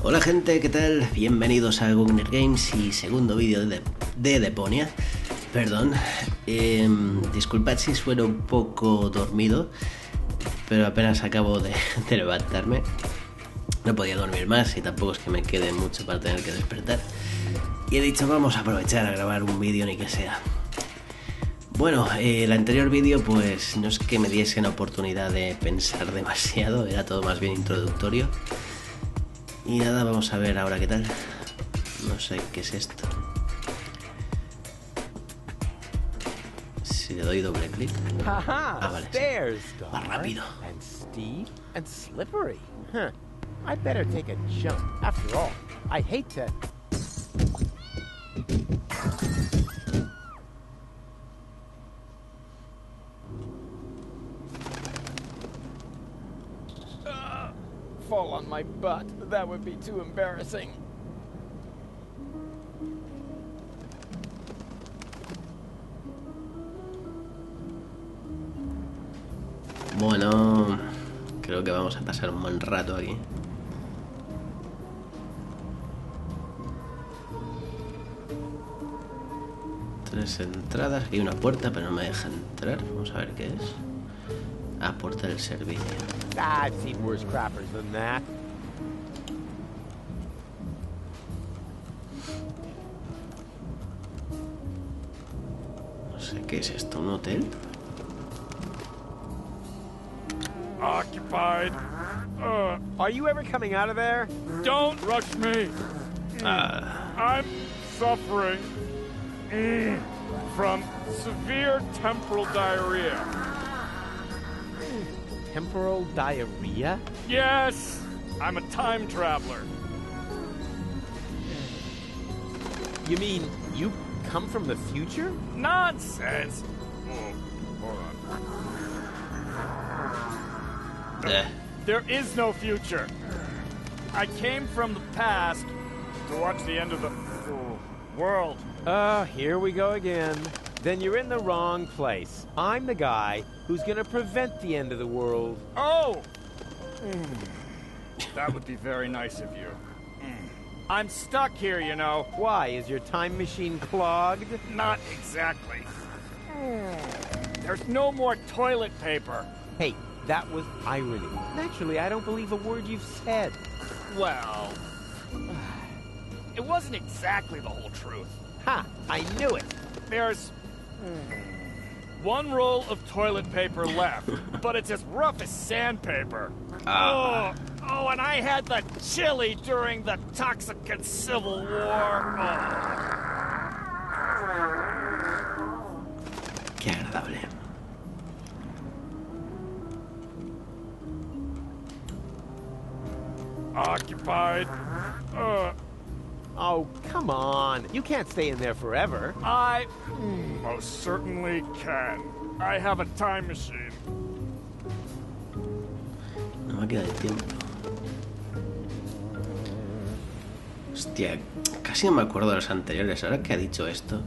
Hola gente, ¿qué tal? Bienvenidos a Gunner Games y segundo vídeo de Deponia. Perdón, disculpad si sueno un poco dormido, pero apenas acabo de levantarme. No podía dormir más y tampoco es que me quede mucho para tener que despertar. Y he dicho, vamos a aprovechar a grabar un vídeo ni que sea. Bueno, el anterior vídeo pues no es que me diese la oportunidad de pensar demasiado, era todo más bien introductorio. Y nada, vamos a ver ahora qué tal. No sé qué es esto. Si le doy doble clic. Vale, sí. Más rápido. And steep and slippery. Huh. I better take a jump. After all, I hate to. Fall on my butt. That would be too embarrassing. Bueno, creo que vamos a pasar un buen rato aquí. Tres entradas, aquí hay una puerta pero no me deja entrar. Vamos a ver qué es. Ah, puerta del servicio. I've seen worse crappers than that. No sé qué es esto, ¿un hotel? Occupied. Are you ever coming out of there? Don't rush me. I'm suffering from severe temporal diarrhea. Temporal diarrhea? Yes, I'm a time traveler. You mean you come from the future? Nonsense. Oh, hold on. There is no future. I came from the past to watch the end of the world. Here we go again. Then you're in the wrong place. I'm the guy who's gonna prevent the end of the world. Oh! That would be very nice of you. I'm stuck here, you know. Why? Is your time machine clogged? Not exactly. There's no more toilet paper. Hey, that was irony. Naturally, I don't believe a word you've said. Well, it wasn't exactly the whole truth. Ha! I knew it. There's one roll of toilet paper left, but it's as rough as sandpaper. Oh, and I had the chili during the Toxicant Civil War. Qué agradable. Occupied. Oh, come on. You can't stay in there forever. I most certainly can. I have a time machine. No me queda el tiempo. Hostia, casi no me acuerdo de los anteriores. Ahora que ha dicho esto,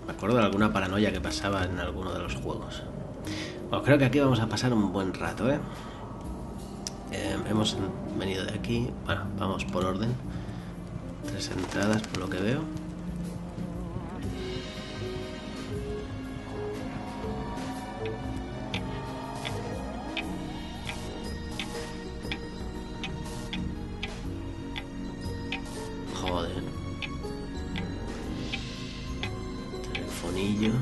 me acuerdo de alguna paranoia que pasaba en alguno de los juegos. Bueno, creo que aquí vamos a pasar un buen rato, ¿eh? Hemos venido de aquí. Bueno, vamos por orden. Tres entradas por lo que veo. Joder. Telefonillo.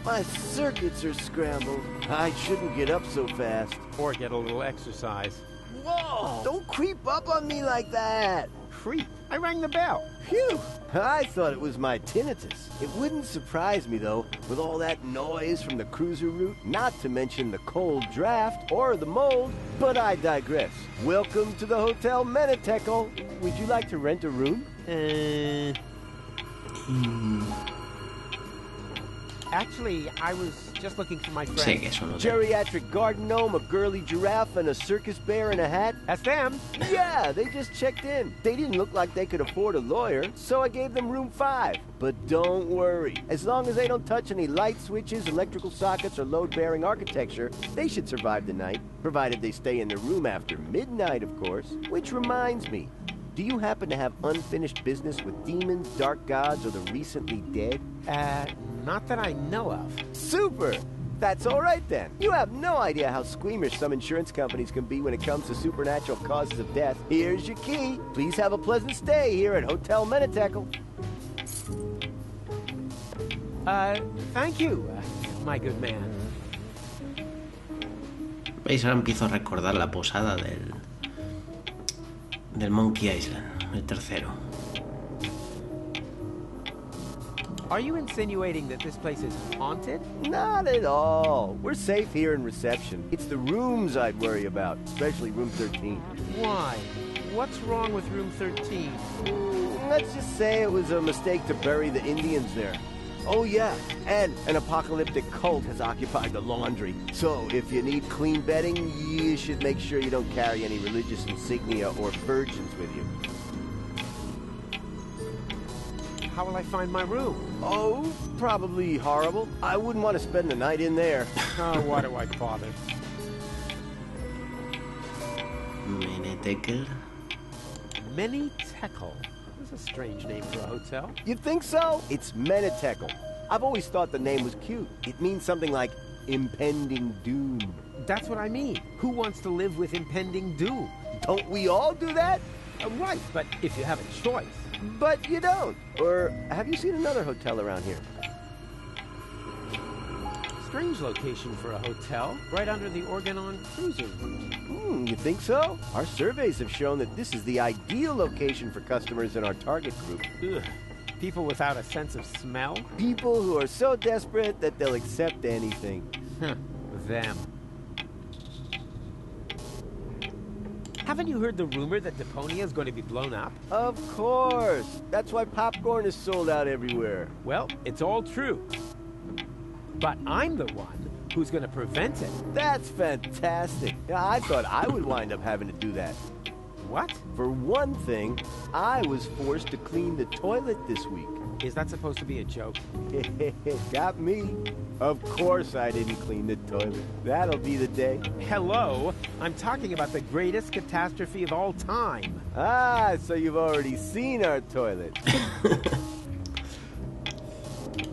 My circuits are scrambled. I shouldn't get up so fast. Or get a little exercise. Whoa! Don't creep up on me like that. Creep. I rang the bell. Phew! I thought it was my tinnitus. It wouldn't surprise me, though, with all that noise from the cruiser route, not to mention the cold draft or the mold, but I digress. Welcome to the Hotel Meditech. Would you like to rent a room? Actually, I was just looking for my friend. Sí, que es un hotel. Geriatric garden gnome, a girly giraffe, and a circus bear in a hat? That's them. Yeah, they just checked in. They didn't look like they could afford a lawyer, so I gave them room 5. But don't worry. As long as they don't touch any light switches, electrical sockets, or load-bearing architecture, they should survive the night, provided they stay in their room after midnight, of course. Which reminds me, do you happen to have unfinished business with demons, dark gods, or the recently dead? Not that I know of. Super! That's all right then. You have no idea how squeamish some insurance companies can be when it comes to supernatural causes of death. Here's your key. Please have a pleasant stay here at Hotel Meditech. Thank you, my good man. ¿Veis? Ahora empiezo a recordar la posada del Monkey Island, el tercero. Are you insinuating that this place is haunted? Not at all. We're safe here in reception. It's the rooms I'd worry about, especially room 13. Why? What's wrong with room 13? Let's just say it was a mistake to bury the Indians there. Oh yeah, and an apocalyptic cult has occupied the laundry. So if you need clean bedding, you should make sure you don't carry any religious insignia or virgins with you. How will I find my room? Oh, probably horrible. I wouldn't want to spend the night in there. Oh, why do I bother? Meditech. Meditech. That's a strange name for a hotel. You think so? It's Meditech. I've always thought the name was cute. It means something like impending doom. That's what I mean. Who wants to live with impending doom? Don't we all do that? Right, but if you have a choice. But you don't. Or have you seen another hotel around here? Strange location for a hotel, right under the Organon cruiser route. You think so? Our surveys have shown that this is the ideal location for customers in our target group. Ugh. People without a sense of smell? People who are so desperate that they'll accept anything. Them. Haven't you heard the rumor that Deponia is going to be blown up? Of course. That's why popcorn is sold out everywhere. Well, it's all true. But I'm the one who's going to prevent it. That's fantastic. I thought I would wind up having to do that. What? For one thing, I was forced to clean the toilet this week. Is that supposed to be a joke? Got me. Of course I didn't clean the toilet. That'll be the day. Hello? I'm talking about the greatest catastrophe of all time. Ah, so you've already seen our toilet.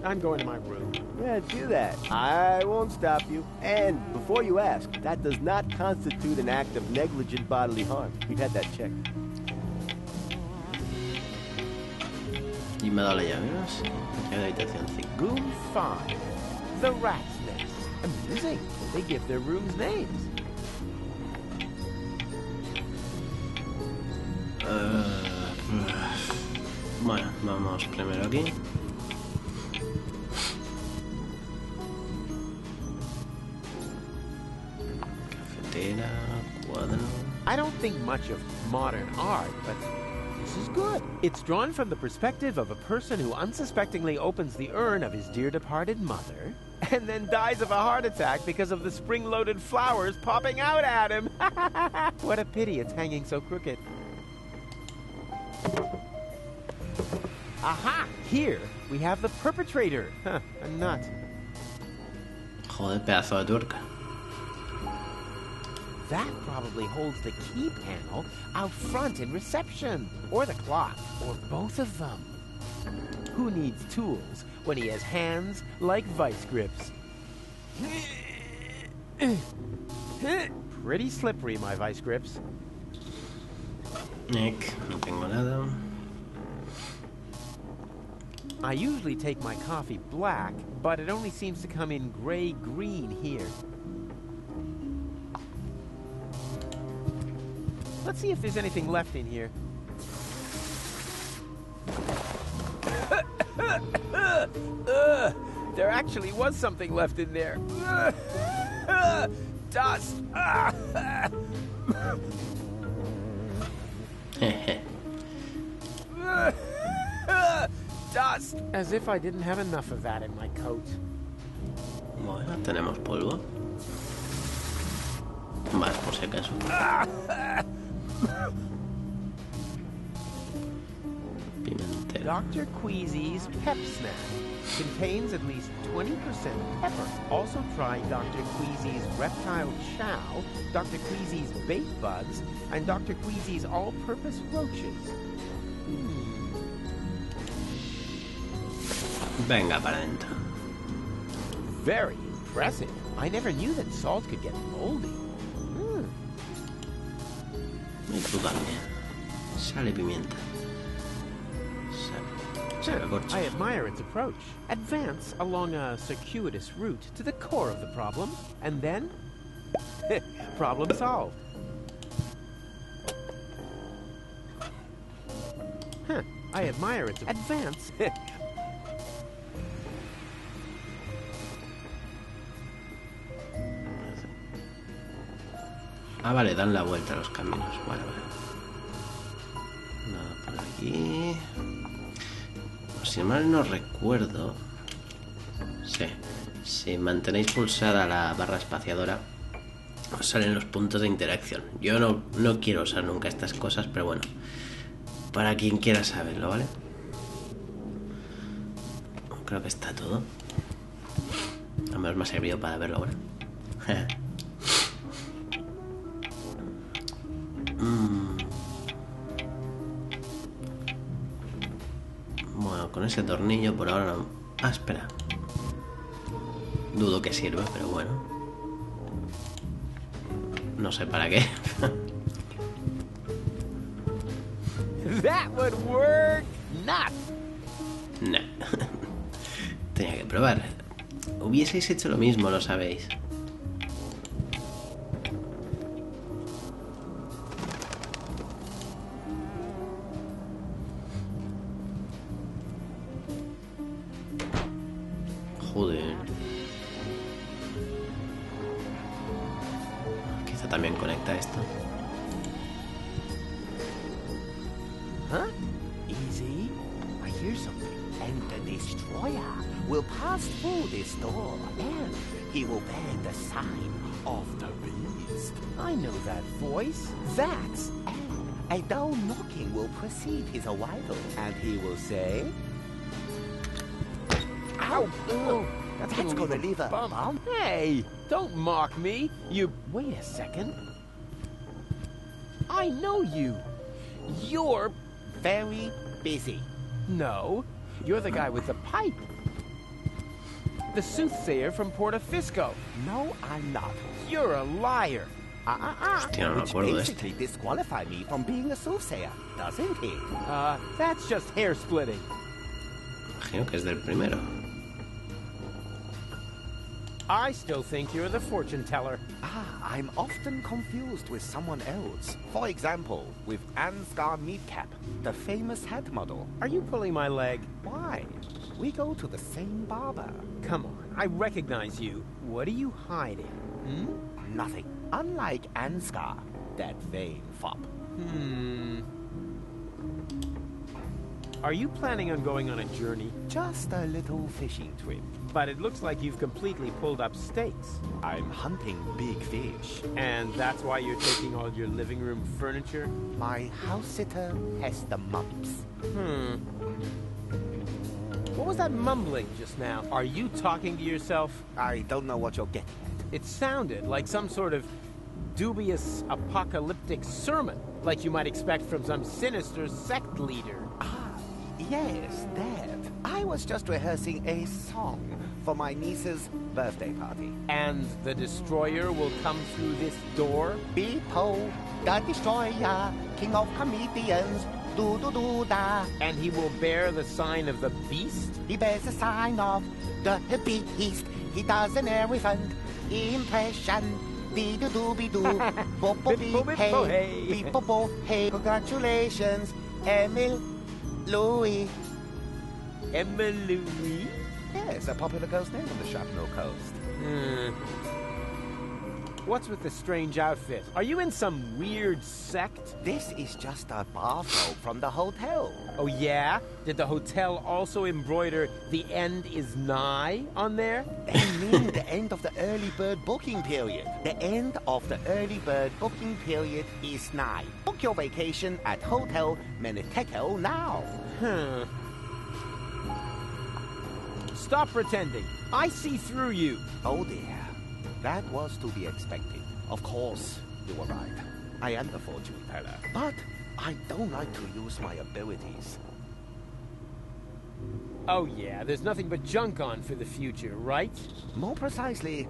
I'm going to my room. Yeah, do that. I won't stop you. And before you ask, that does not constitute an act of negligent bodily harm. We've had that checked. Y me ha dado la llave, ¿no? Sí. La habitación 5. Room 5. The Rat's Nest. Amusing. They give their rooms names. Bueno, vamos primero aquí. Cafetera, cuadro. I don't think much of modern art, but this is good. It's drawn from the perspective of a person who unsuspectingly opens the urn of his dear departed mother and then dies of a heart attack because of the spring-loaded flowers popping out at him. What a pity it's hanging so crooked. Aha! Here we have the perpetrator. Huh, a nut. Joder, pedazo de turca. That probably holds the key panel out front in reception. Or the clock. Or both of them. Who needs tools when he has hands like vice grips? Pretty slippery, my vice grips. Nick, no tengo nada. I usually take my coffee black, but it only seems to come in gray-green here. Let's see if there's anything left in here. There actually was something left in there. Dust. Dust. As if I didn't have enough of that in my coat. Bueno, tenemos polvo. Más por si acaso. Pimentero. Dr. Queasy's Pep Snack contains at least 20% pepper. Also try Dr. Queasy's Reptile Chow, Dr. Queasy's Bait Bugs, and Dr. Queasy's All-Purpose Roaches. Venga para adentro. Very impressive. I never knew that salt could get moldy. Y tú también. Sal y pimienta. I admire its approach. Advance along a circuitous route to the core of the problem, and then... problem solved. Huh. I admire its advance. Ah, vale, dan la vuelta a los caminos. Vale, vale. Nada por aquí. Si mal no recuerdo... Sí. Si mantenéis pulsada la barra espaciadora, os salen los puntos de interacción. Yo no quiero usar nunca estas cosas, pero bueno. Para quien quiera saberlo, ¿vale? Creo que está todo. Al menos me ha servido para verlo ahora. Bueno, con ese tornillo por ahora no... Ah, espera. Dudo que sirva, pero bueno. No sé para qué. That would work. Not. Nah. Tenía que probar. Hubieseis hecho lo mismo, lo sabéis. Joder. Quizá también conecta esto. Huh? Easy. I hear something. And the destroyer will pass through this door, and he will bear the sign of the beast. I know that voice. That's a dull knocking will precede his arrival, and he will say, "Ow! Oh, that's gonna leave a bump." Hey, don't mock me. You... Wait a second. I know you. You're... Very busy. No, you're the guy with the pipe. The soothsayer from Porta Fisco. No, I'm not. You're a liar. Hostia, no me Which acuerdo de basically disqualify me from being a soothsayer, doesn't it? That's just hair splitting. Imagino que es del primero. I still think you're the fortune teller. I'm often confused with someone else. For example, with Ansgar Meatcap, the famous head model. Are you pulling my leg? Why? We go to the same barber. Come on, I recognize you. What are you hiding? Nothing. Unlike Ansgar, that vain fop. Are you planning on going on a journey? Just a little fishing trip. But it looks like you've completely pulled up stakes. I'm hunting big fish. And that's why you're taking all your living room furniture? My house sitter has the mumps. What was that mumbling just now? Are you talking to yourself? I don't know what you're getting at. It sounded like some sort of dubious apocalyptic sermon, like you might expect from some sinister sect leader. Yes, that. I was just rehearsing a song for my niece's birthday party. And the destroyer will come through this door? Behold, the destroyer, king of comedians, do-do-do-da. And he will bear the sign of the beast? He bears the sign of the beast. He does an elephant impression. Be-do-do-be-do, bo-bo-be-hey, be-bo-bo-hey. Congratulations, Emil Louis. Emma Louis? Yes, a popular girl's name on the Shrapnel Coast. Hmm. What was that mumbling just now? Are you talking to yourself? I don't know what you're getting at. It sounded like some sort of dubious apocalyptic sermon, like you might expect from some sinister sect leader. Hmm. What's with the strange outfit? Are you in some weird sect? This is just a bathrobe from the hotel. Oh yeah? Did the hotel also embroider "The end is nigh" on there? They mean the end of the early bird booking period. The end of the early bird booking period is nigh. Book your vacation at Hotel Meditech now. Stop pretending. I see through you. Oh dear. That was to be expected. Of course, you were right. I am the fortune teller. But I don't like to use my abilities. Oh yeah, there's nothing but junk on for the future, right? More precisely,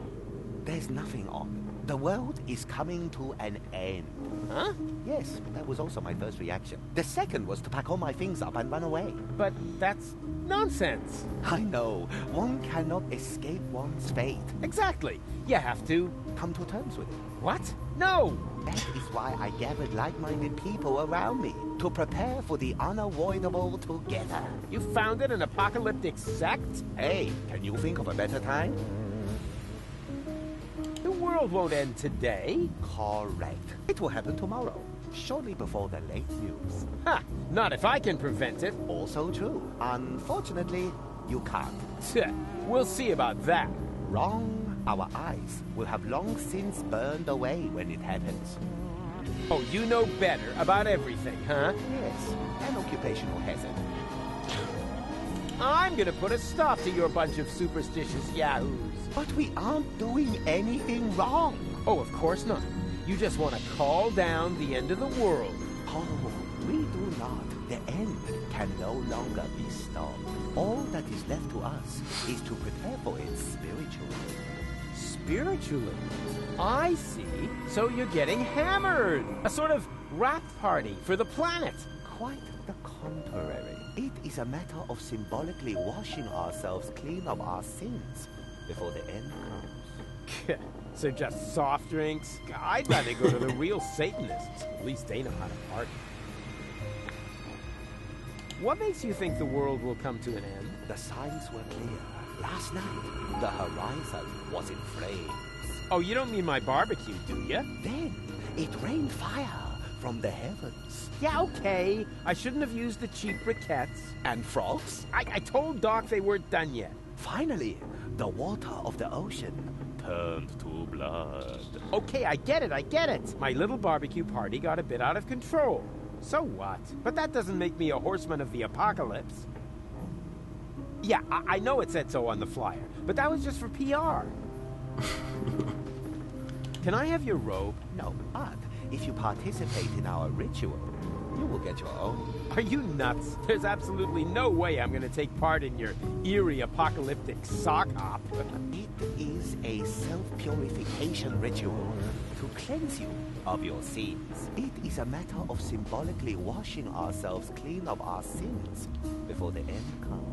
there's nothing on. The world is coming to an end. Huh? Yes, that was also my first reaction. The second was to pack all my things up and run away. But that's nonsense. I know. One cannot escape one's fate. Exactly. You have to... Come to terms with it. What? No! That is why I gathered like-minded people around me, to prepare for the unavoidable together. You founded an apocalyptic sect? Hey, can you think of a better time? The world won't end today. Correct. It will happen tomorrow, shortly before the late news. Ha! Not if I can prevent it. Also true. Unfortunately, you can't. We'll see about that. Wrong. Our eyes will have long since burned away when it happens. Oh, you know better about everything, huh? Yes, an occupational hazard. I'm gonna put a stop to your bunch of superstitious yahoos. But we aren't doing anything wrong. Oh, of course not. You just want to call down the end of the world. Oh, we do not. The end can no longer be stopped. All that is left to us is to prepare for it spiritually. Spiritually? I see. So you're getting hammered. A sort of wrap party for the planet. Quite the contrary. It is a matter of symbolically washing ourselves clean of our sins before the end comes. So just soft drinks? I'd rather go to the real Satanists. At least they know how to party. What makes you think the world will come to an end? The signs were clear. Last night, the horizon was in flames. Oh, you don't mean my barbecue, do you? Then, it rained fire from the heavens. Yeah, okay. I shouldn't have used the cheap briquettes. And frogs? I told Doc they weren't done yet. Finally, the water of the ocean turned to blood. Okay, I get it. My little barbecue party got a bit out of control. So what? But that doesn't make me a horseman of the apocalypse. Yeah, I know it said so on the flyer, but that was just for PR. Can I have your robe? No, but if you participate in our ritual, you will get your own. Are you nuts? There's absolutely no way I'm going to take part in your eerie apocalyptic sock hop. It is a self-purification ritual to cleanse you of your sins. It is a matter of symbolically washing ourselves clean of our sins before the end comes.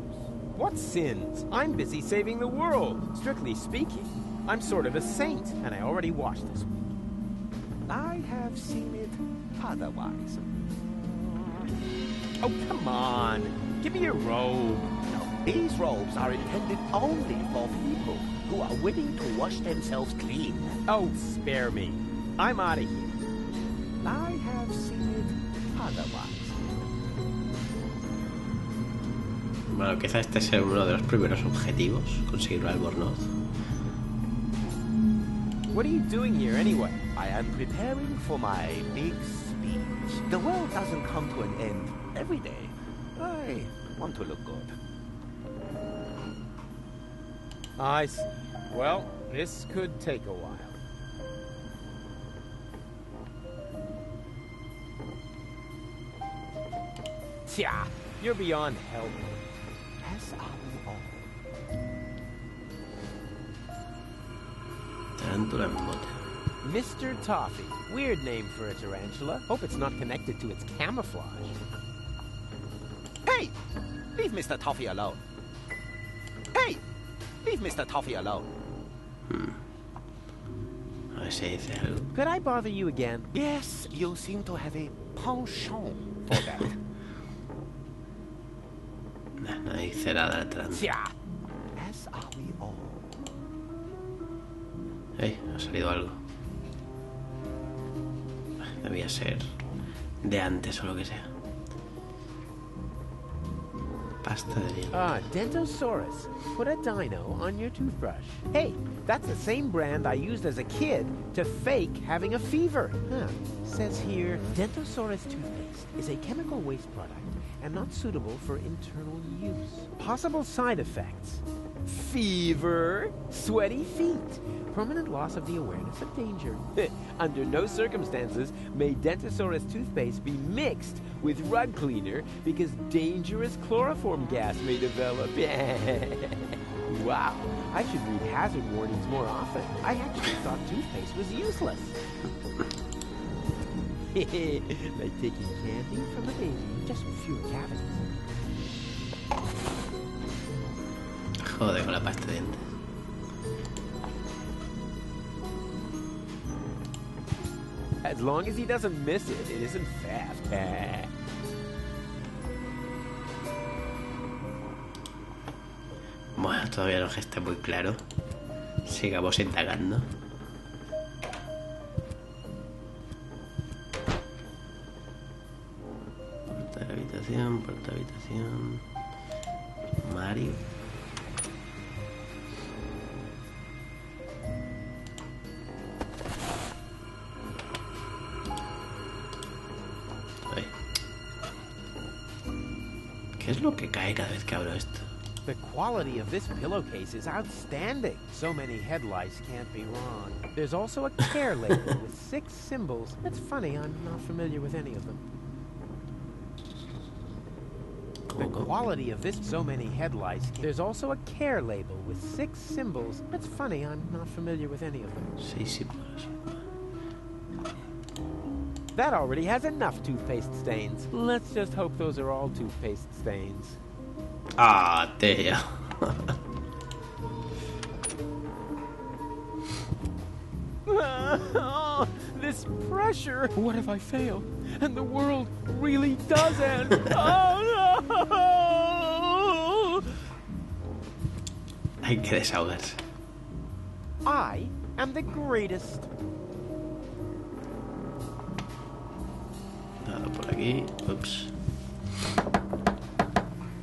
What sins? I'm busy saving the world. Strictly speaking, I'm sort of a saint, and I already washed this week. I have seen it otherwise. Oh, come on. Give me your robe. No, these robes are intended only for people who are willing to wash themselves clean. Oh, spare me. I'm out of here. I have seen it otherwise. Bueno, quizá este sea uno de los primeros objetivos, conseguir albornoz. What are you doing here anyway? I am preparing for my big speech. The world doesn't come to an end every day. I want to look good. I see. Well, this could take a while. Tja, you're beyond help. As are we all. Tarántula en bota. Mr. Toffee. Weird name for a tarantula. Hope it's not connected to its camouflage. Hey! Leave Mr. Toffee alone. Hey! Leave Mr. Toffee alone. A ver si dice algo. Could I bother you again? Yes, you seem to have a penchant for that. Nah, no dice nada el trans. Tja. As are we all. Ha salido algo. Debía ser de antes o lo que sea. Pasta de dientes. Ah, Dentosaurus. Put a dino on your toothbrush. Hey, that's the same brand I used as a kid to fake having a fever. Huh. Says here, Dentosaurus toothpaste is a chemical waste product and not suitable for internal use. Possible side effects: fever, sweaty feet, permanent loss of the awareness of danger. Under no circumstances may Dentosaurus toothpaste be mixed with rug cleaner because dangerous chloroform gas may develop. Wow, I should read hazard warnings more often. I actually thought toothpaste was useless. Like taking candy from a baby, just with fewer cavities. Joder con la pasta de dientes. As long as he doesn't miss it, it isn't theft. Bueno, todavía no está muy claro. Sigamos indagando. Puerta de habitación. Mario. Ay. ¿Qué es lo que cae cada vez que abro esto? The quality of this pillowcase is outstanding. So many headlights can't be wrong. There's also a care label with 6 symbols. That's funny, I'm not familiar with any of them. The quality of this, so many headlights. There's also a care label with 6 symbols. That's funny, I'm not familiar with any of them. Sí, símbolos. That already has enough toothpaste stains. Let's just hope those are all toothpaste stains. Ah, tío. Oh, this pressure. What if I fail and the world really does end? Oh no! Hay que desahogarse. I am the greatest. Nada por aquí. Ups.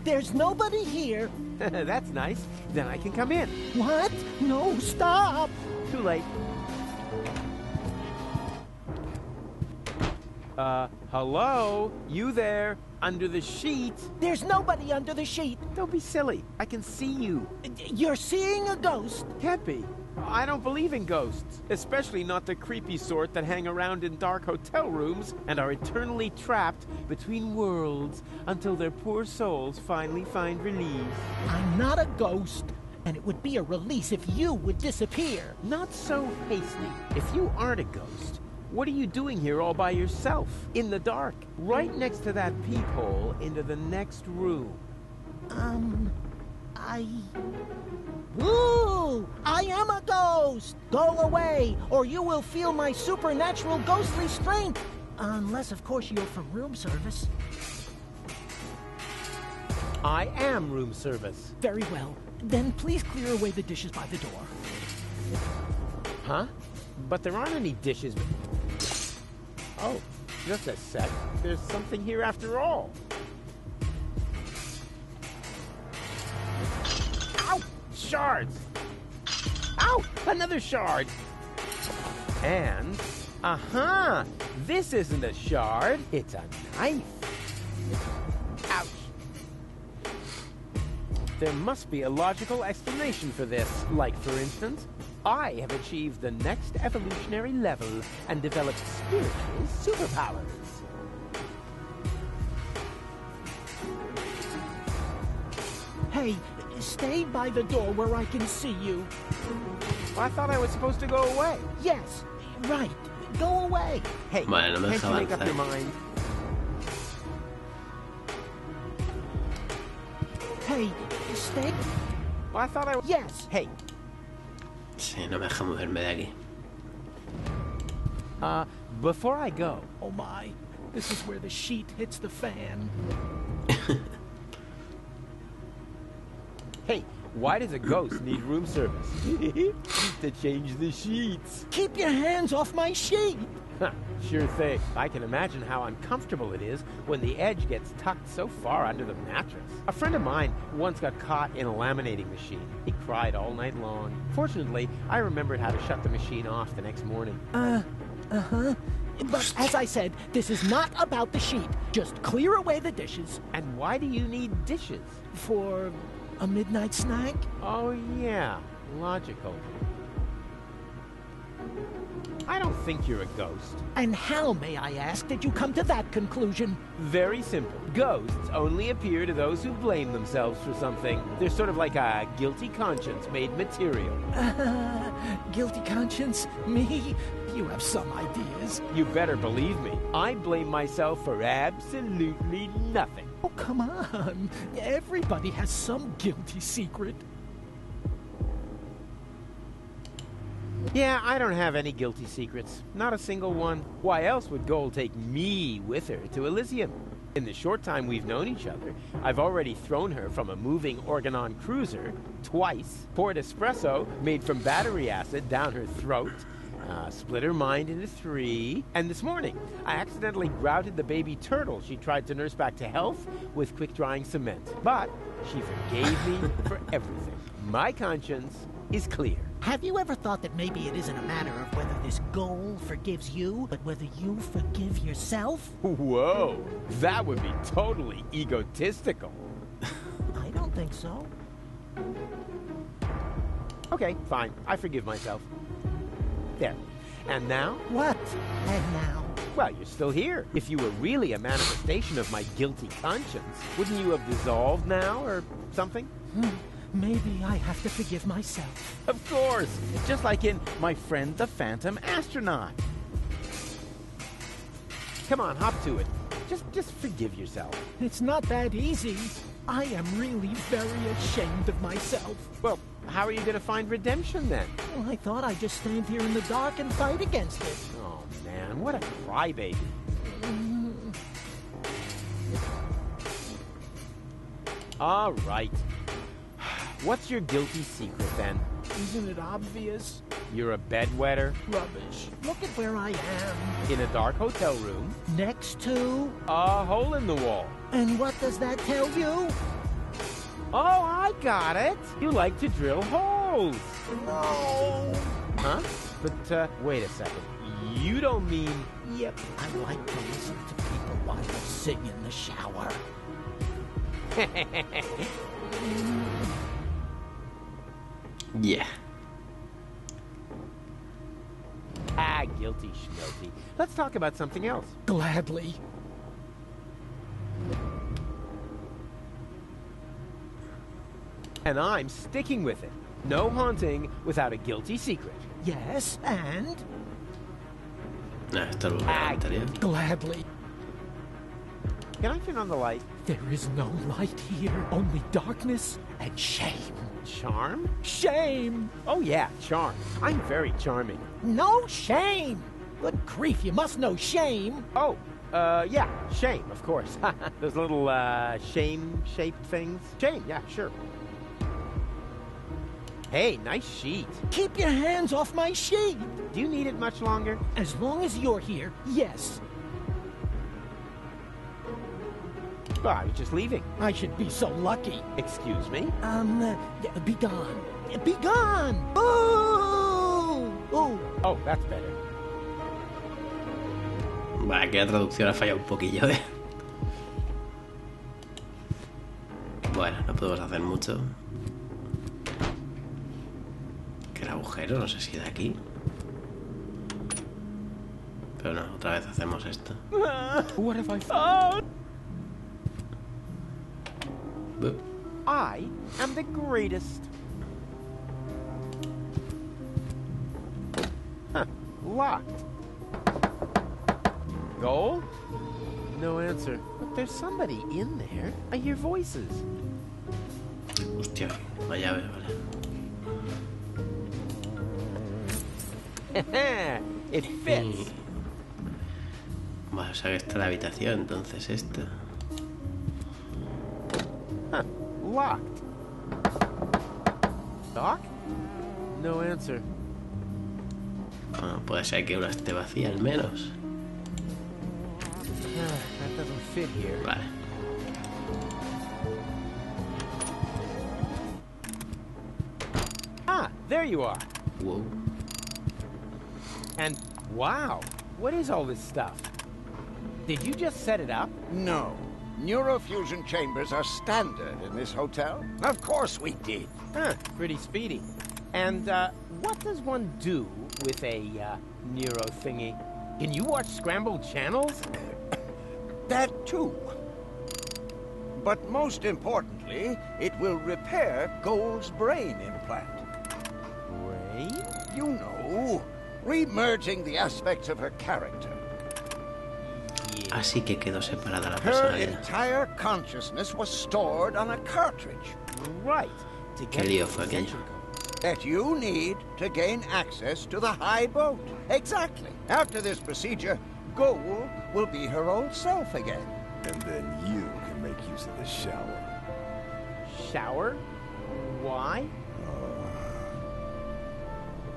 There's nobody here. That's nice. Then I can come in. What? No, stop. Too late. Hello? You there? Under the sheet? There's nobody under the sheet. Don't be silly. I can see you. You're seeing a ghost. Can't be. I don't believe in ghosts, especially not the creepy sort that hang around in dark hotel rooms and are eternally trapped between worlds until their poor souls finally find release. I'm not a ghost, and it would be a release if you would disappear. Not so hasty. If you aren't a ghost, what are you doing here all by yourself, in the dark, right next to that peephole into the next room? Ooh! I am a ghost! Go away, or you will feel my supernatural ghostly strength! Unless, of course, you're from room service. I am room service. Very well. Then please clear away the dishes by the door. Huh? But there aren't any dishes. Oh, just a sec. There's something here after all. Ow! Shards! Ow! Another shard! And, this isn't a shard, it's a knife. Ouch. There must be a logical explanation for this. Like, for instance, I have achieved the next evolutionary level and developed spiritual superpowers. Hey, stay by the door where I can see you. I thought I was supposed to go away. Yes, right. Go away. Hey, Bueno, no me can't deja you make up avanzar. your mind? Hey, stay. I thought I was... Yes. Hey, Sí, no me deja moverme de aquí. before I go, Oh my, this is where the sheet hits the fan. hey, why does a ghost need room service? To change the sheets. Keep your hands off my sheet. Sure thing. I can imagine how uncomfortable it is when the edge gets tucked so far under the mattress. A friend of mine once got caught in a laminating machine. He cried all night long. Fortunately, I remembered how to shut the machine off the next morning. But as I said, this is not about the sheet. Just clear away the dishes. And why do you need dishes? For a midnight snack? Oh, yeah. Logical. I don't think you're a ghost. And how, may I ask, did you come to that conclusion? Very simple. Ghosts only appear to those who blame themselves for something. They're sort of like a guilty conscience made material. Guilty conscience? Me? You have some ideas. You better believe me. I blame myself for absolutely nothing. Oh, come on. Everybody has some guilty secret. Yeah, I don't have any guilty secrets. Not a single one. Why else would Gold take me with her to Elysium? In the short time we've known each other, I've already thrown her from a moving Organon cruiser twice, poured espresso made from battery acid down her throat, split her mind into 3, and this morning, I accidentally grouted the baby turtle she tried to nurse back to health with quick-drying cement. But she forgave me for everything. My conscience is clear. Have you ever thought that maybe it isn't a matter of whether this goal forgives you, but whether you forgive yourself? Whoa, that would be totally egotistical. I don't think so. Okay, fine. I forgive myself. There. And now? What? And now? Well, you're still here. If you were really a manifestation of my guilty conscience, wouldn't you have dissolved now or something? Maybe I have to forgive myself. Of course. Just like in My Friend the Phantom Astronaut. Come on, hop to it. Just forgive yourself. It's not that easy. I am really very ashamed of myself. Well, how are you going to find redemption then? Well, I thought I'd just stand here in the dark and fight against it. Oh, man, what a crybaby. All right. What's your guilty secret, then? Isn't it obvious? You're a bedwetter? Rubbish. Look at where I am. In a dark hotel room? Next to... A hole in the wall. And what does that tell you? Oh, I got it. You like to drill holes. No. Huh? But, wait a second. You don't mean... Yep, I like to listen to people while I sing in the shower. Yeah. Guilty schnoty. Let's talk about something else. Gladly. And I'm sticking with it. No haunting without a guilty secret. Yes, and? No, esto es lo anterior. Gladly. Can I turn on the light? There is no light here, only darkness and shame. Charm? Shame! Oh yeah, charm. I'm very charming. No shame! Good grief, you must know shame. Oh, yeah, shame, of course. Those little, shame-shaped things. Shame, yeah, sure. Hey, nice sheet. Keep your hands off my sheet! Do you need it much longer? As long as you're here, yes. Well, I was just leaving. I should be so lucky. Excuse me? Be gone. Be gone! Ooh! Ooh! Oh, that's better. Bueno, aquí la traducción ha fallado un poquillo, ¿eh? Bueno, no podemos hacer mucho. Que el agujero, no sé si de aquí. Pero no, otra vez hacemos esto. What have I found? Buh. I am the greatest. Huh, locked. Gold? No answer. But there's somebody in there. I hear voices. Hostia, la llave, vale. It fits. Vale, o sea que esta es la habitación, entonces esta. Huh, locked. Doc? No answer. Bueno, puede ser que una esté vacía al menos. That doesn't fit here. Vale. Ah, there you are. Wow. And wow, what is all this stuff? Did you just set it up? No. Neurofusion chambers are standard in this hotel. Of course we did. Huh, pretty speedy. And, what does one do with a, neuro thingy? Can you watch scrambled channels? That too. But most importantly, it will repair Gold's brain implant. Brain? You know, remerging the aspects of her character. Así que quedó separada la Her personalidad. entire consciousness was stored on a cartridge Right. To Qué lío fue aquello. extension code. that you need to gain access to the high boat. Exactly. After this procedure, Gold will be her old self again. And then you can make use of the shower. Shower? Why?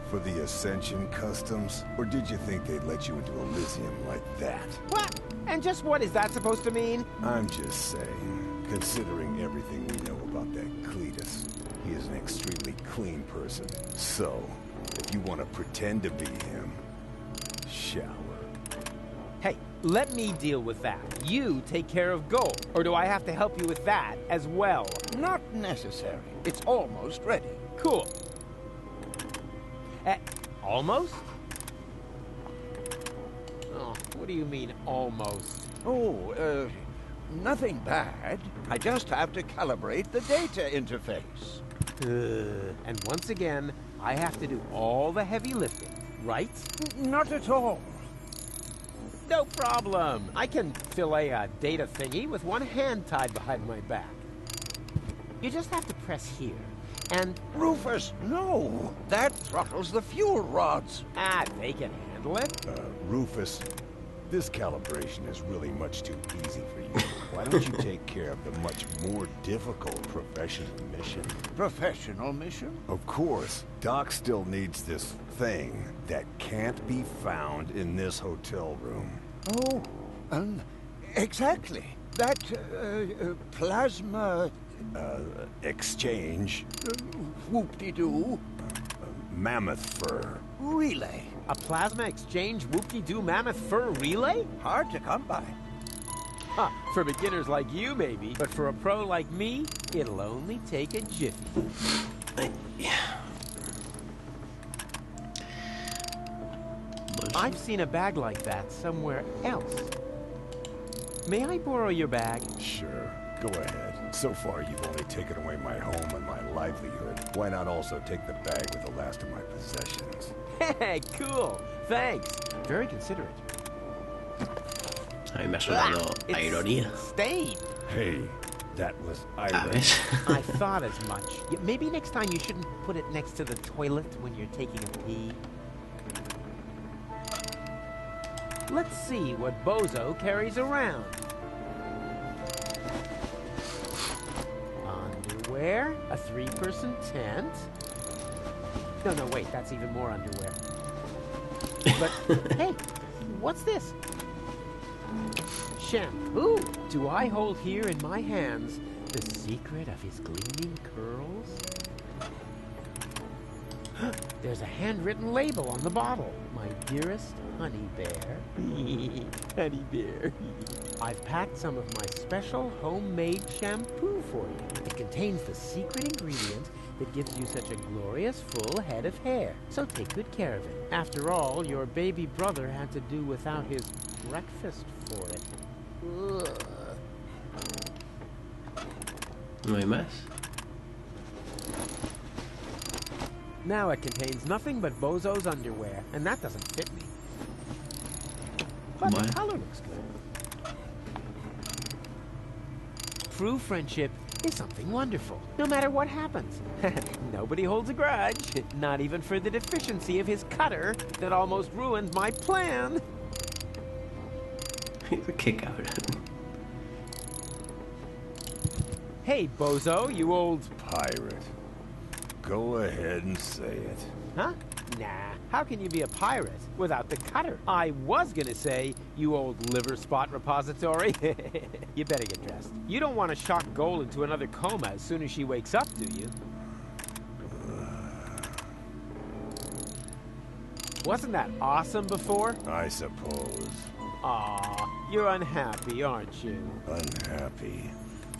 For the Ascension customs? Or did you think they'd let you into Elysium like that? What? And just what is that supposed to mean? I'm just saying, considering everything we know about that Cletus, he is an extremely clean person. So, if you want to pretend to be him, shower. Hey, let me deal with that. You take care of Gold. Or do I have to help you with that as well? Not necessary. It's almost ready. Cool. Almost? Oh, what do you mean, almost? Oh, nothing bad. I just have to calibrate the data interface. And once again, I have to do all the heavy lifting, right? Not at all. No problem. I can fill a data thingy with one hand tied behind my back. You just have to press here, and... Rufus, no! That throttles the fuel rods. they can handle it. Rufus, this calibration is really much too easy for you. Why don't you take care of the much more difficult professional mission? Professional mission? Of course, Doc still needs this thing that can't be found in this hotel room. Oh, exactly. That, plasma... Exchange. Whoop-de-doo. Mammoth fur. Relay. A plasma exchange whoop-de-doo mammoth fur relay? Hard to come by. Huh, for beginners like you, maybe. But for a pro like me, it'll only take a jiffy. I've seen a bag like that somewhere else. May I borrow your bag? Sure, go ahead. So far, you've only taken away my home and my livelihood. Why not also take the bag with the last of my possessions? Hey, cool. Thanks. Very considerate. A mí me ha sonado a ironía. Stained. Hey, that was A Irish. ver. I thought as much. Maybe next time you shouldn't put it next to the toilet when you're taking a pee. Let's see what Bozo carries around. Underwear, a 3-person tent. No, wait, that's even more underwear. But, hey, what's this? Shampoo. Do I hold here in my hands the secret of his gleaming curls? There's a handwritten label on the bottle. My dearest honey bear. Honey bear. I've packed some of my special homemade shampoo for you. It contains the secret ingredient that gives you such a glorious full head of hair. So take good care of it. After all, your baby brother had to do without his breakfast for it. Ugh. No hay más. Now it contains nothing but Bozo's underwear, and that doesn't fit me. But Bueno. the color looks good. True friendship is something wonderful, no matter what happens. Nobody holds a grudge, not even for the deficiency of his cutter that almost ruined my plan. Qué cabrón. Hey, Bozo, you old... Pirate. Go ahead and say it. Huh? Nah, how can you be a pirate without the cutter? I was gonna say, you old liver spot repository. You better get dressed. You don't want to shock Goal into another coma as soon as she wakes up, do you? Wasn't that awesome before? I suppose. Aw, you're unhappy, aren't you? Unhappy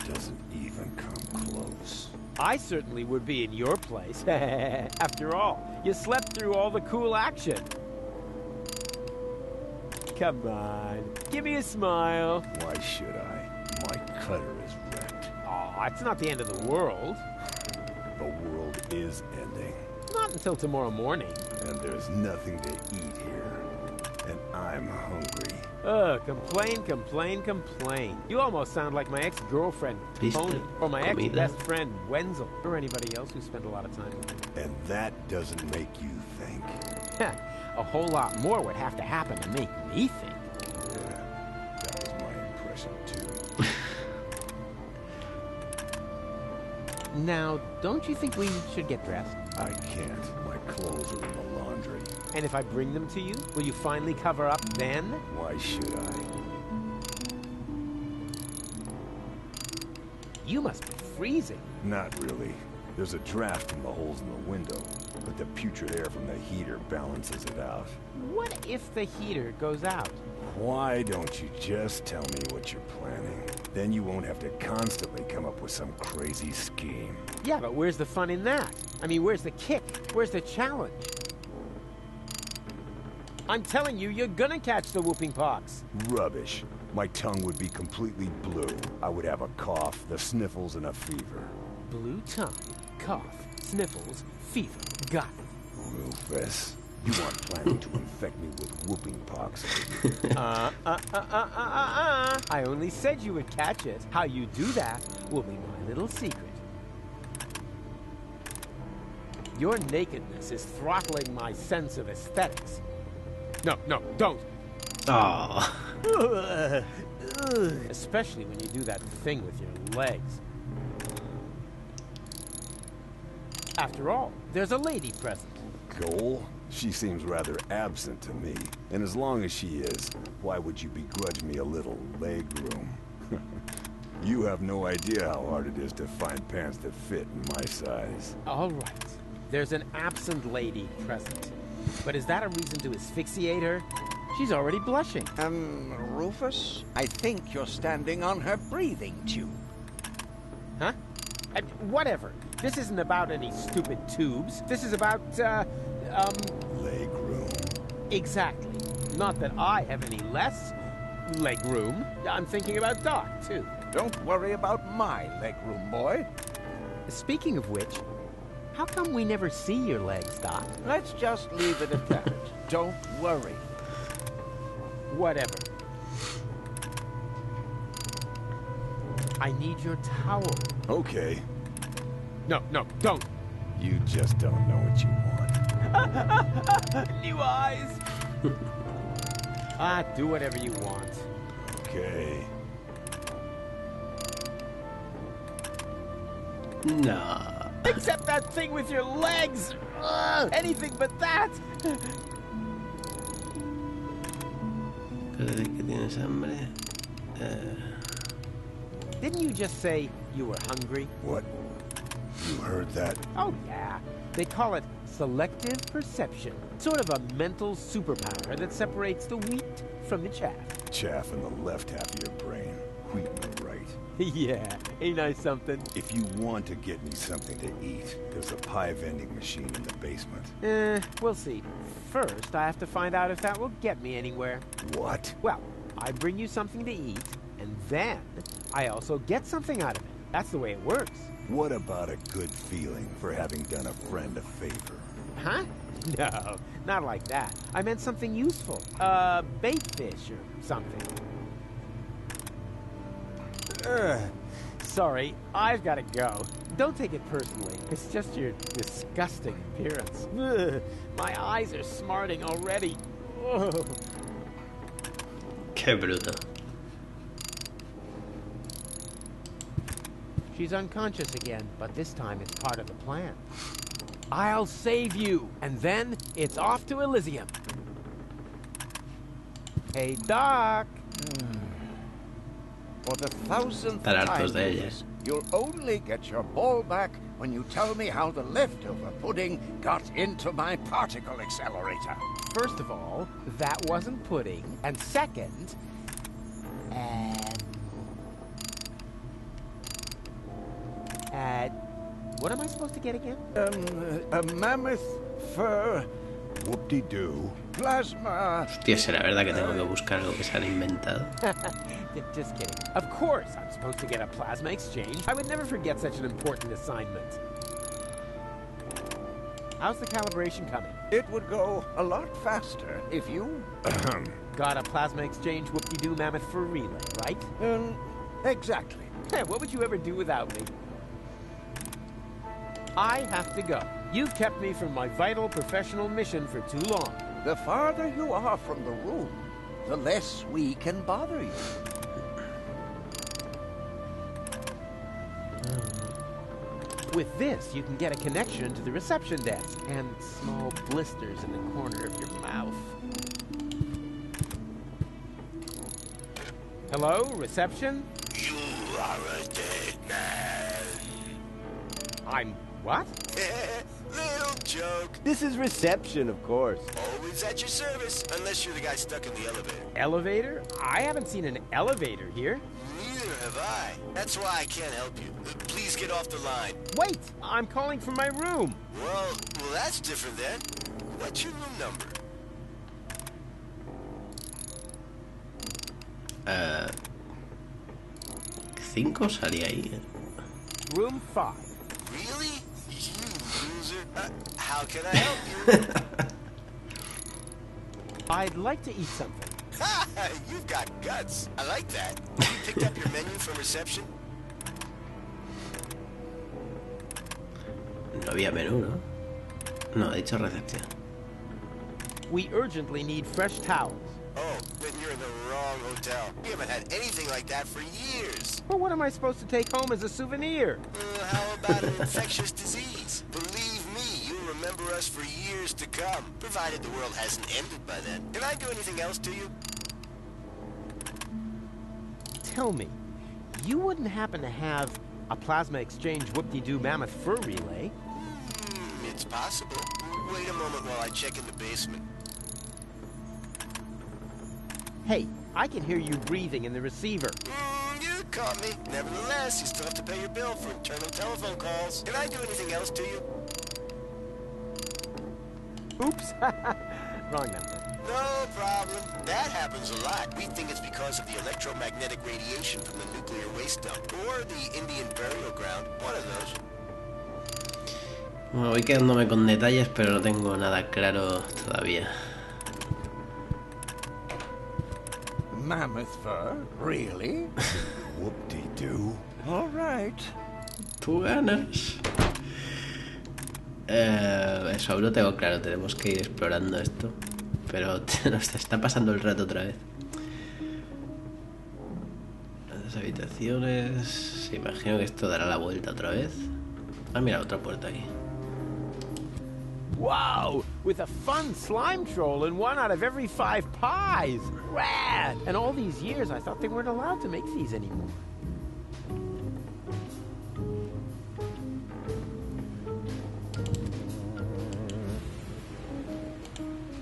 doesn't even come close. I certainly would be in your place. After all, you slept through all the cool action. Come on, give me a smile. Why should I? My cutter is wrecked. Aw, it's not the end of the world. The world is ending. Not until tomorrow morning. And there's nothing to eat here. And I'm hungry. Complain, complain, complain. You almost sound like my ex-girlfriend, Tony, or my ex-best friend, Wenzel, or anybody else who spent a lot of time with me. And that doesn't make you think. A whole lot more would have to happen to make me think. Yeah, that was my impression, too. Now, don't you think we should get dressed? I can't. My clothes are in the laundry. And if I bring them to you, will you finally cover up then? Why should I? You must be freezing. Not really. There's a draft from the holes in the window, but the putrid air from the heater balances it out. What if the heater goes out? Why don't you just tell me what you're planning? Then you won't have to constantly come up with some crazy scheme. Yeah, but where's the fun in that? I mean, where's the kick? Where's the challenge? I'm telling you, you're gonna catch the whooping pox. Rubbish. My tongue would be completely blue. I would have a cough, the sniffles, and a fever. Blue tongue, cough, sniffles, fever. Got it. Rufus, you aren't planning to infect me with whooping pox. I only said you would catch it. How you do that will be my little secret. Your nakedness is throttling my sense of aesthetics. No, don't. Oh. Especially when you do that thing with your legs. After all, there's a lady present. Goal? She seems rather absent to me. And as long as she is, why would you begrudge me a little leg room? You have no idea how hard it is to find pants that fit in my size. All right. There's an absent lady present. But is that a reason to asphyxiate her? She's already blushing. Rufus, I think you're standing on her breathing tube. Huh? Whatever. This isn't about any stupid tubes. This is about, Leg room. Exactly. Not that I have any less leg room. I'm thinking about Doc, too. Don't worry about my leg room, boy. Speaking of which, how come we never see your legs, Doc? Let's just leave it at that. Don't worry. Whatever. I need your towel. Okay. No, don't. You just don't know what you want. New eyes. Do whatever you want. Okay. Nah. Except that thing with your legs. Anything but that. Pero de que tienes hambre. Didn't you just say you were hungry? What? You heard that? Oh, yeah. They call it selective perception. Sort of a mental superpower that separates the wheat from the chaff. Chaff in the left half of your brain. Wheat in the right. Yeah, ain't I something? If you want to get me something to eat, there's a pie vending machine in the basement. We'll see. First, I have to find out if that will get me anywhere. What? Well, I bring you something to eat, and then I also get something out of it. That's the way it works. What about a good feeling for having done a friend a favor? Huh? No, not like that. I meant something useful. Bait fish or something. Sorry, I've got to go. Don't take it personally. It's just your disgusting appearance. Ugh, my eyes are smarting already. Ugh. Qué bruto. She's unconscious again, but this time it's part of the plan. I'll save you, and then it's off to Elysium. Hey, Doc. For the 1,000th Estar hartos de time, ellas. you'll only get your ball back when you tell me how the leftover pudding got into my particle accelerator. First of all, that wasn't pudding, and second, what am I supposed to get again? A mammoth fur Whoop-de-doo. plasma. Hostia, será verdad que tengo que buscar algo que se han inventado. Just kidding. Of course, I'm supposed to get a plasma exchange. I would never forget such an important assignment. How's the calibration coming? It would go a lot faster if you... Got a plasma exchange whoop-de-doo mammoth for relay, right? exactly. What would you ever do without me? I have to go. You've kept me from my vital professional mission for too long. The farther you are from the room, the less we can bother you. With this, you can get a connection to the reception desk and small blisters in the corner of your mouth. Hello, reception? You are a dead man. I'm what? Little joke. This is reception, of course. Always at your service, unless you're the guy stuck in the elevator. Elevator? I haven't seen an elevator here. Neither have I. That's why I can't help you. Please get off the line. Wait! I'm calling from my room. Well, that's different then. What's your room number? 5 salía ahí. Room 5. Really? You loser. How can I help you? I'd like to eat something. You've got guts. I like that. You picked up your menu from reception? No había menú, ¿no? No, ha dicho recepción. We urgently need fresh towels. Oh, then you're in the wrong hotel. We haven't had anything like that for years. Well, what am I supposed to take home as a souvenir? How about an infectious disease? Believe me, you'll remember us for years to come, provided the world hasn't ended by then. Can I do anything else to you? Tell me, you wouldn't happen to have a plasma exchange whoop-de-doo mammoth fur relay? It's possible. Wait a moment while I check in the basement. Hey, I can hear you breathing in the receiver. You caught me. Nevertheless, you still have to pay your bill for internal telephone calls. Can I do anything else to you? Oops. Wrong number. No problem. That happens a lot. We think it's because of the electromagnetic radiation from the nuclear waste dump. Or the Indian burial ground. One of those. Bueno, voy quedándome con detalles, pero no tengo nada claro todavía. Mammoth fur? Really? Whoop-de-doo. All right. Tú ganas. Eso aún no tengo claro, tenemos que ir explorando esto. Pero nos está pasando el rato otra vez. Las habitaciones... Se imagino que esto dará la vuelta otra vez. Ah, mira, otra puerta ahí. Wow! With a fun slime troll in 1 out of every 5 pies! Rad! And all these years I thought they weren't allowed to make these anymore.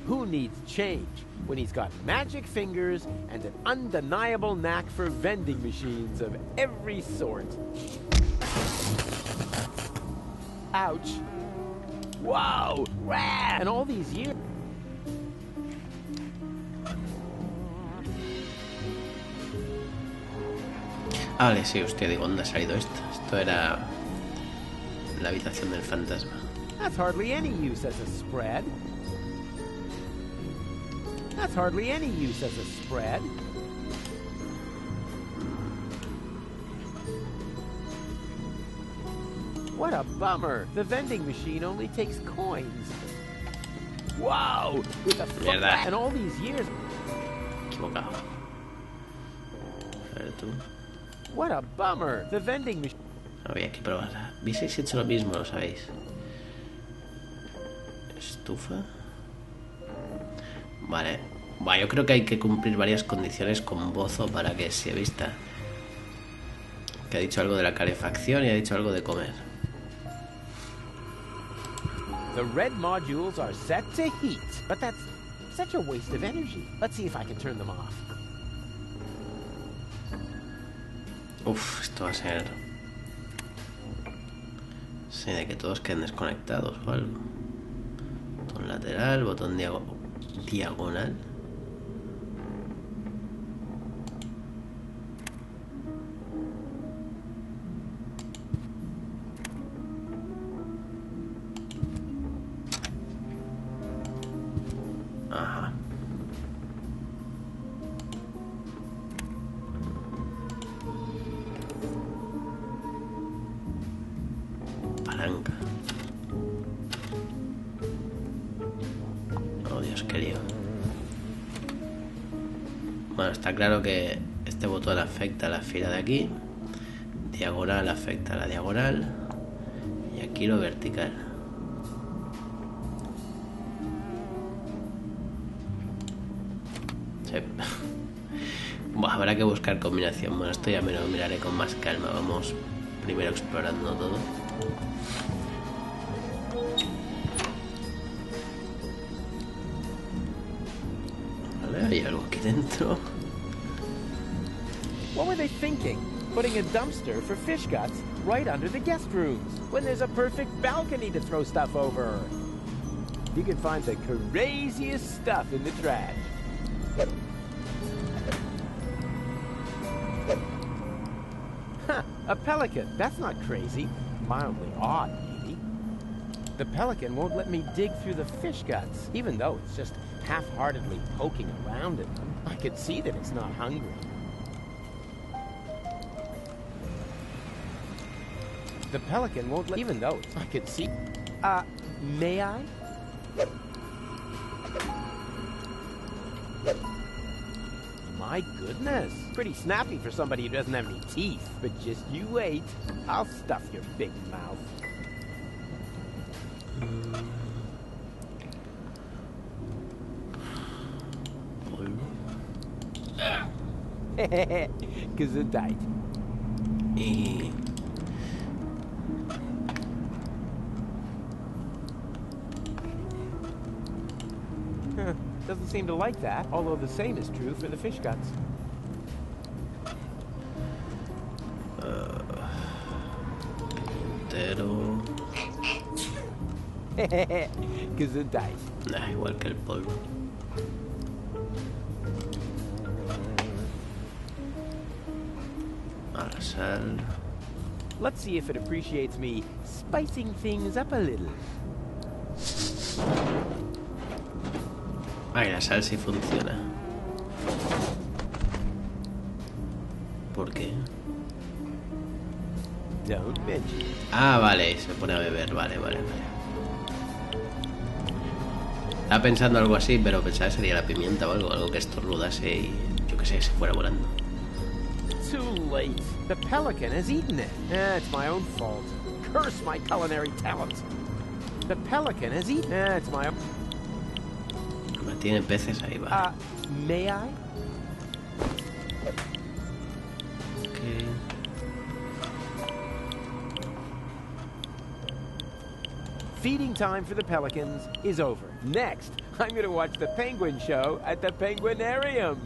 Who needs change when he's got magic fingers and an undeniable knack for vending machines of every sort? Ouch! Wow! Rad! And all these years... Ah, vale, sí, hostia, digo, ¿dónde ha salido esto? Esto era... la habitación del fantasma. That's hardly any use as a spread. That's hardly any use as a spread. What a bummer. The vending machine only takes coins. Wow! With a Mierda. and all these years... Equivocado. A ver tú. What a bummer. The vending machine... Había que probar. ¿Visteis hecho lo mismo? Lo sabéis. Estufa. Vale. Bueno, yo creo que hay que cumplir varias condiciones con Bozo para que se vista. Que ha dicho algo de la calefacción y ha dicho algo de comer. The red modules are set to heat, but that's such a waste of energy. Let's see if I can turn them off. Uf, esto va a ser... Sí, de que todos queden desconectados o algo. Botón lateral, botón diagonal. Ajá. Palanca. Oh, Dios, qué lío. Bueno, está claro que este botón afecta a la fila de aquí. Diagonal afecta a la diagonal. Y aquí lo vertical. Sí. Bueno, habrá que buscar combinación. Bueno, esto ya me lo miraré con más calma. Vamos primero explorando todo. Vale, hay algo aquí dentro. What were they thinking? Putting a dumpster for fish guts right under the guest rooms when there's a perfect balcony to throw stuff over. You can find the craziest stuff in the trash. Huh, a pelican. That's not crazy. Mildly odd, maybe. The pelican won't let me dig through the fish guts, even though it's just half-heartedly poking around in them. I can see that it's not hungry. The pelican won't let... Even though I can see... may I? My goodness. Pretty snappy for somebody who doesn't have any teeth. But just you wait. I'll stuff your big mouth. Gesundheit. Doesn't seem to like that, although the same is true for the fish guts. Pero... Gesundheit. Nah, igual que el polvo. A la sal. Let's see if it appreciates me spicing things up a little. Ay, la sal sí funciona. ¿Por qué? Don't mention. Ah, vale, se pone a beber. Vale. Estaba pensando algo así, pero pensaba que sería la pimienta o algo que estornudase y yo qué sé, se fuera volando. Too late. The pelican has eaten it. It's my own fault. Curse my culinary talent. The pelican has eaten. It's my own... Tiene peces ahí, va. May I? Okay. Feeding time for the pelicans is over. Next, I'm going to watch the penguin show at the penguinarium.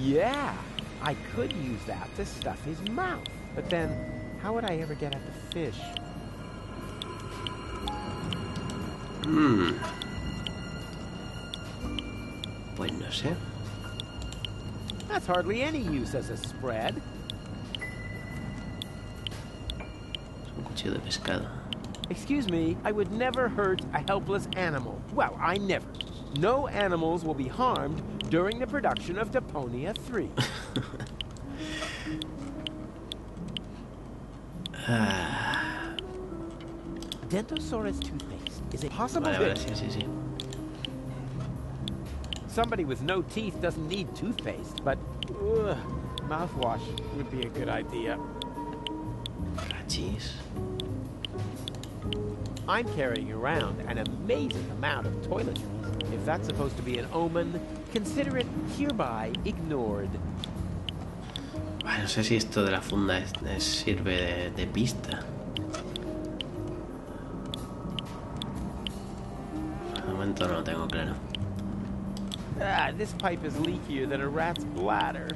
Yeah, I could use that to stuff his mouth. But then, how would I ever get at the fish? Pues no sé. That's hardly any use as a spread. Es un cuchillo de pescado. Excuse me, I would never hurt a helpless animal. Well, I never. No animals will be harmed during the production of Deponia 3. Dentosaurus toothpaste. Is it possible? Vale, sí. somebody with no teeth doesn't need toothpaste, but mouthwash would be a good idea. Jeez. I'm carrying around an amazing amount of toiletries. If that's supposed to be an omen, consider it hereby ignored. Bueno, no sé si esto de la funda sirve de pista. De momento no lo tengo claro. This pipe is leakier than a rat's bladder.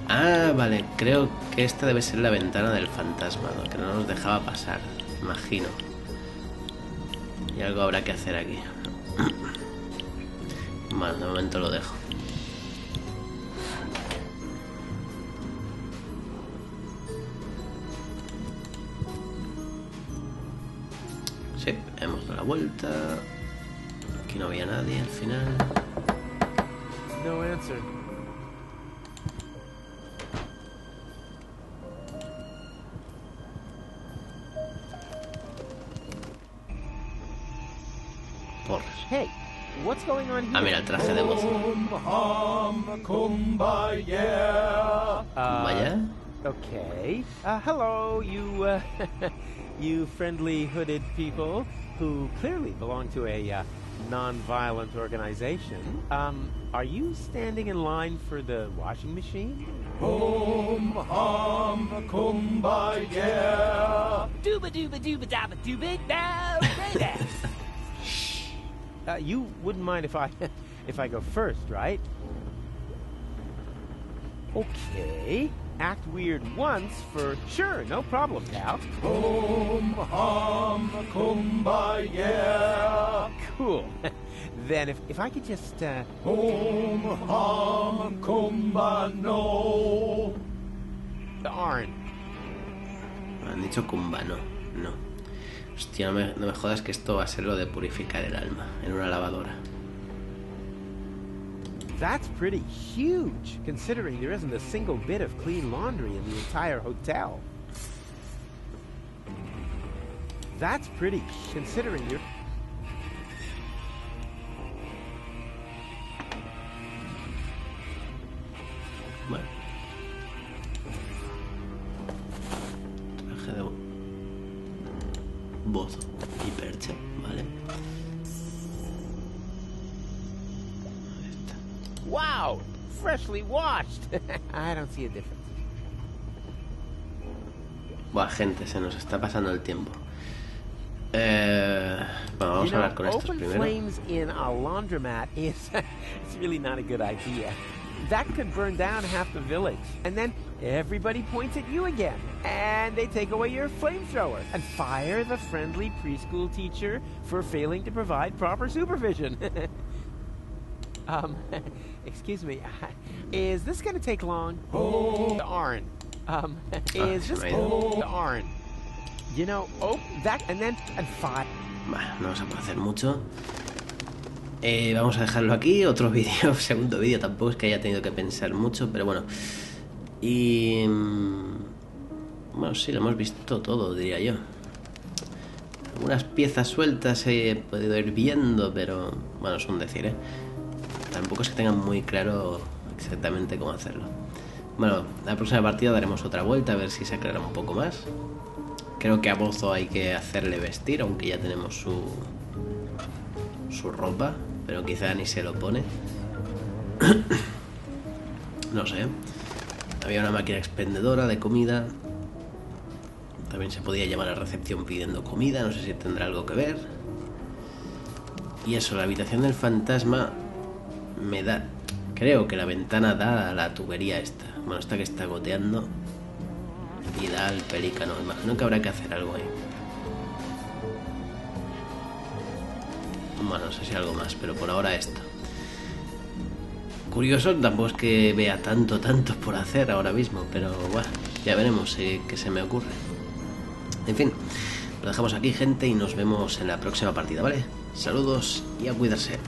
Ah, vale, creo que esta debe ser la ventana del fantasma, ¿no? Que no nos dejaba pasar, imagino. Y algo habrá que hacer aquí. Bueno, de momento lo dejo. Sí, hemos dado la vuelta. Aquí no había nadie al final. No answer. Porras. Hey, what's going on here? Ah, mira, el traje de Bozo. Vaya. Okay. Hello, you, you friendly hooded people who clearly belong to a non-violent organization. Are you standing in line for the washing machine? Kumbaya. Dooba dooba dooba dabba dooba da baby. You wouldn't mind if I go first, right? Okay. Act weird once for sure, no problem, pal. Kumbaya. Cool. Then if I could just Kumbano. Darn. Han dicho cumbano, no. Hostia, no me jodas que esto va a ser lo de purificar el alma en una lavadora. That's pretty huge, considering there isn't a single bit of clean laundry in the entire hotel. That's pretty, considering you're... Bueno. Traje de Bozo y percha, vale. Ahí está. Wow! Freshly washed! I don't see a difference. Buah, gente, se nos está pasando el tiempo. Bueno, vamos a hablar con estos open primero. Flames in a laundromat is it's really not a good idea. That could burn down half the village. And then everybody points at you again. And they take away your flamethrower and fire the friendly preschool teacher for failing to provide proper supervision. Excuse me. Is this going to take long? Darn. Is this darn? You know, that and then and fire. Bueno, no se puede hacer mucho. Vamos a dejarlo aquí. Otro vídeo, segundo vídeo. Tampoco es que haya tenido que pensar mucho, pero bueno. Y... bueno, sí, lo hemos visto todo, diría yo. Algunas piezas sueltas he podido ir viendo, pero... bueno, es un decir, ¿eh? Tampoco es que tengan muy claro exactamente cómo hacerlo. Bueno, la próxima partida daremos otra vuelta, a ver si se aclara un poco más. Creo que a Bozo hay que hacerle vestir, aunque ya tenemos su ropa, pero quizá ni se lo pone. No sé. Había una máquina expendedora de comida. También se podía llamar a recepción pidiendo comida, no sé si tendrá algo que ver. Y eso, la habitación del fantasma me da... creo que la ventana da a la tubería esta. Bueno, esta que está goteando. Y da al Pelican. Imagino que habrá que hacer algo ahí. Bueno, no sé si algo más, pero por ahora esto. Curioso, tampoco es que vea tanto por hacer ahora mismo, pero bueno, ya veremos qué se me ocurre. En fin, lo dejamos aquí, gente, y nos vemos en la próxima partida, ¿vale? Saludos y a cuidarse.